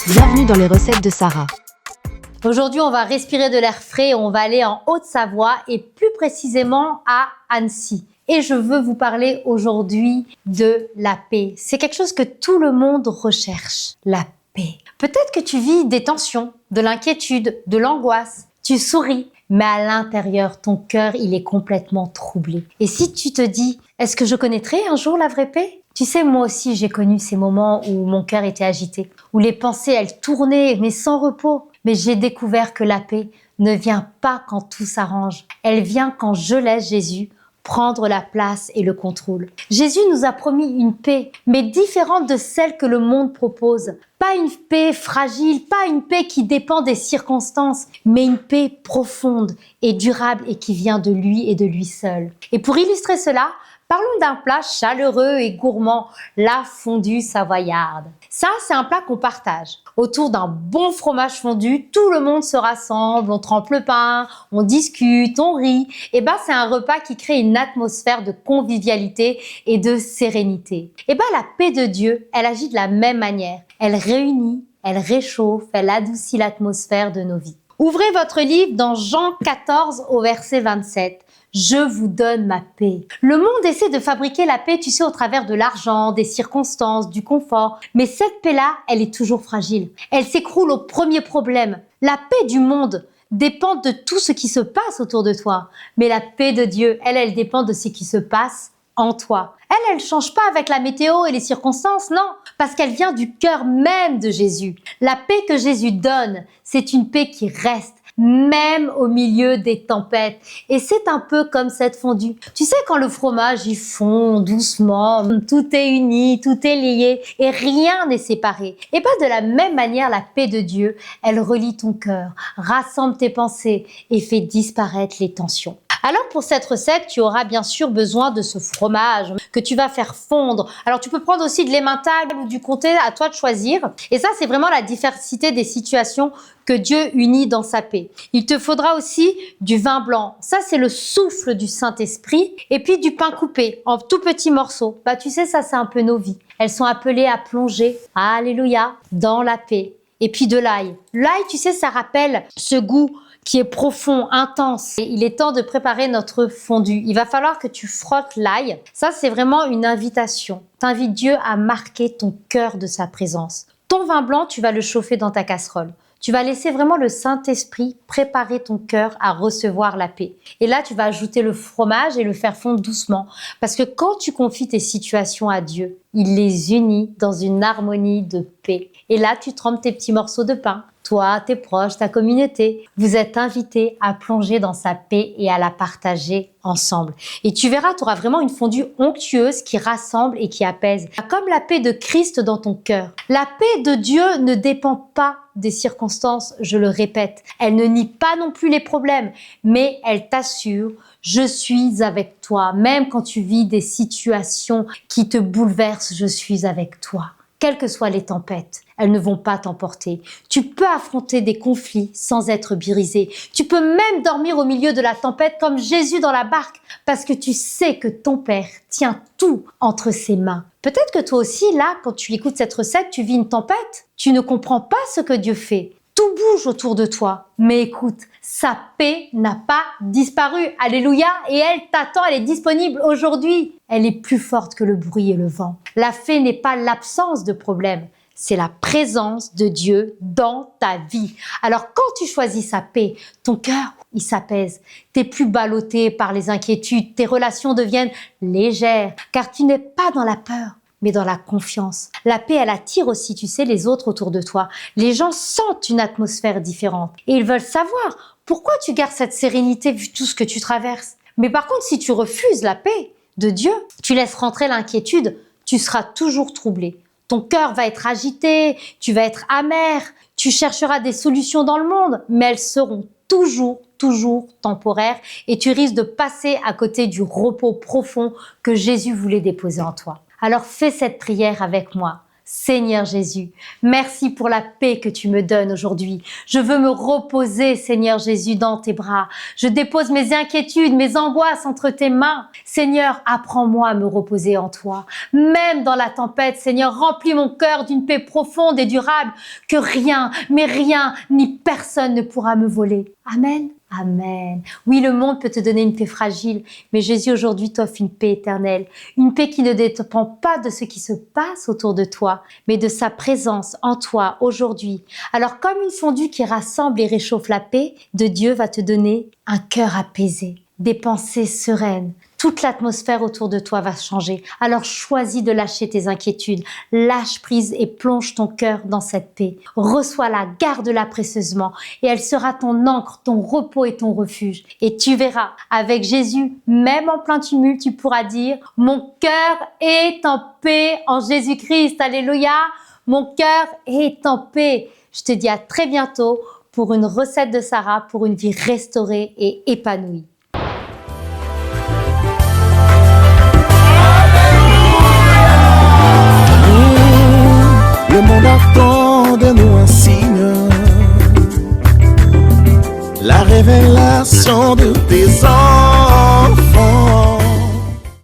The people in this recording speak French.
Bienvenue dans les recettes de Sarah. Aujourd'hui, on va respirer de l'air frais et on va aller en Haute-Savoie et plus précisément à Annecy. Et je veux vous parler aujourd'hui de la paix. C'est quelque chose que tout le monde recherche, la paix. Peut-être que tu vis des tensions, de l'inquiétude, de l'angoisse. Tu souris, mais à l'intérieur, ton cœur, il est complètement troublé. Et si tu te dis, est-ce que je connaîtrai un jour la vraie paix ? Tu sais, moi aussi, j'ai connu ces moments où mon cœur était agité, où les pensées, elles tournaient, mais sans repos. Mais j'ai découvert que la paix ne vient pas quand tout s'arrange. Elle vient quand je laisse Jésus prendre la place et le contrôle. Jésus nous a promis une paix, mais différente de celle que le monde propose. Pas une paix fragile, pas une paix qui dépend des circonstances, mais une paix profonde et durable et qui vient de lui et de lui seul. Et pour illustrer cela, parlons d'un plat chaleureux et gourmand, la fondue savoyarde. Ça, c'est un plat qu'on partage. Autour d'un bon fromage fondu, tout le monde se rassemble, on trempe le pain, on discute, on rit. Et c'est un repas qui crée une atmosphère de convivialité et de sérénité. La paix de Dieu, elle agit de la même manière. Elle réunit, elle réchauffe, elle adoucit l'atmosphère de nos vies. Ouvrez votre livre dans Jean 14 au verset 27. Je vous donne ma paix. Le monde essaie de fabriquer la paix, tu sais, au travers de l'argent, des circonstances, du confort. Mais cette paix-là, elle est toujours fragile. Elle s'écroule au premier problème. La paix du monde dépend de tout ce qui se passe autour de toi. Mais la paix de Dieu, elle dépend de ce qui se passe en toi. Elle change pas avec la météo et les circonstances, non, parce qu'elle vient du cœur même de Jésus. La paix que Jésus donne, c'est une paix qui reste, même au milieu des tempêtes. Et c'est un peu comme cette fondue. Tu sais, quand le fromage, il fond doucement, tout est uni, tout est lié et rien n'est séparé. Et de la même manière, la paix de Dieu, elle relie ton cœur, rassemble tes pensées et fait disparaître les tensions. Alors pour cette recette, tu auras bien sûr besoin de ce fromage que tu vas faire fondre. Alors tu peux prendre aussi de l'emmental ou du comté, à toi de choisir. Et ça, c'est vraiment la diversité des situations que Dieu unit dans sa paix. Il te faudra aussi du vin blanc. Ça, c'est le souffle du Saint-Esprit. Et puis du pain coupé en tout petits morceaux. Tu sais, ça, c'est un peu nos vies. Elles sont appelées à plonger, alléluia, dans la paix. Et puis de l'ail. L'ail, tu sais, ça rappelle ce goût qui est profond, intense. Et il est temps de préparer notre fondue. Il va falloir que tu frottes l'ail. Ça, c'est vraiment une invitation. T'invites Dieu à marquer ton cœur de sa présence. Ton vin blanc, tu vas le chauffer dans ta casserole. Tu vas laisser vraiment le Saint-Esprit préparer ton cœur à recevoir la paix. Et là, tu vas ajouter le fromage et le faire fondre doucement. Parce que quand tu confies tes situations à Dieu, il les unit dans une harmonie de paix. Et là, tu trempes tes petits morceaux de pain. Toi, tes proches, ta communauté, vous êtes invités à plonger dans sa paix et à la partager ensemble. Et tu verras, tu auras vraiment une fondue onctueuse qui rassemble et qui apaise. Comme la paix de Christ dans ton cœur. La paix de Dieu ne dépend pas des circonstances, je le répète. Elle ne nie pas non plus les problèmes, mais elle t'assure, je suis avec toi. Même quand tu vis des situations qui te bouleversent, je suis avec toi. Quelles que soient les tempêtes, elles ne vont pas t'emporter. Tu peux affronter des conflits sans être brisé. Tu peux même dormir au milieu de la tempête comme Jésus dans la barque parce que tu sais que ton Père tient tout entre ses mains. Peut-être que toi aussi, là, quand tu écoutes cette recette, tu vis une tempête. Tu ne comprends pas ce que Dieu fait. Tout bouge autour de toi. Mais écoute, sa paix n'a pas disparu. Alléluia. Et elle t'attend, elle est disponible aujourd'hui. Elle est plus forte que le bruit et le vent. La paix n'est pas l'absence de problème. C'est la présence de Dieu dans ta vie. Alors quand tu choisis sa paix, ton cœur, il s'apaise. T'es plus ballotté par les inquiétudes. Tes relations deviennent légères. Car tu n'es pas dans la peur, mais dans la confiance. La paix, elle attire aussi, tu sais, les autres autour de toi. Les gens sentent une atmosphère différente et ils veulent savoir pourquoi tu gardes cette sérénité vu tout ce que tu traverses. Mais par contre, si tu refuses la paix de Dieu, tu laisses rentrer l'inquiétude, tu seras toujours troublé. Ton cœur va être agité, tu vas être amer, tu chercheras des solutions dans le monde, mais elles seront toujours temporaires et tu risques de passer à côté du repos profond que Jésus voulait déposer en toi. Alors fais cette prière avec moi. Seigneur Jésus, merci pour la paix que tu me donnes aujourd'hui. Je veux me reposer, Seigneur Jésus, dans tes bras. Je dépose mes inquiétudes, mes angoisses entre tes mains. Seigneur, apprends-moi à me reposer en toi. Même dans la tempête, Seigneur, remplis mon cœur d'une paix profonde et durable que rien, mais rien, ni personne ne pourra me voler. Amen. Amen. Oui, le monde peut te donner une paix fragile, mais Jésus aujourd'hui t'offre une paix éternelle, une paix qui ne dépend pas de ce qui se passe autour de toi, mais de sa présence en toi aujourd'hui. Alors, comme une fondue qui rassemble et réchauffe la paix, de Dieu va te donner un cœur apaisé, des pensées sereines. Toute l'atmosphère autour de toi va changer. Alors choisis de lâcher tes inquiétudes, lâche prise et plonge ton cœur dans cette paix. Reçois-la, garde-la précieusement et elle sera ton ancre, ton repos et ton refuge. Et tu verras, avec Jésus, même en plein tumulte, tu pourras dire « Mon cœur est en paix en Jésus-Christ. » Alléluia. Mon cœur est en paix. Je te dis à très bientôt pour une recette de Sarah pour une vie restaurée et épanouie. Le monde attend de nous un signe, la révélation de tes enfants.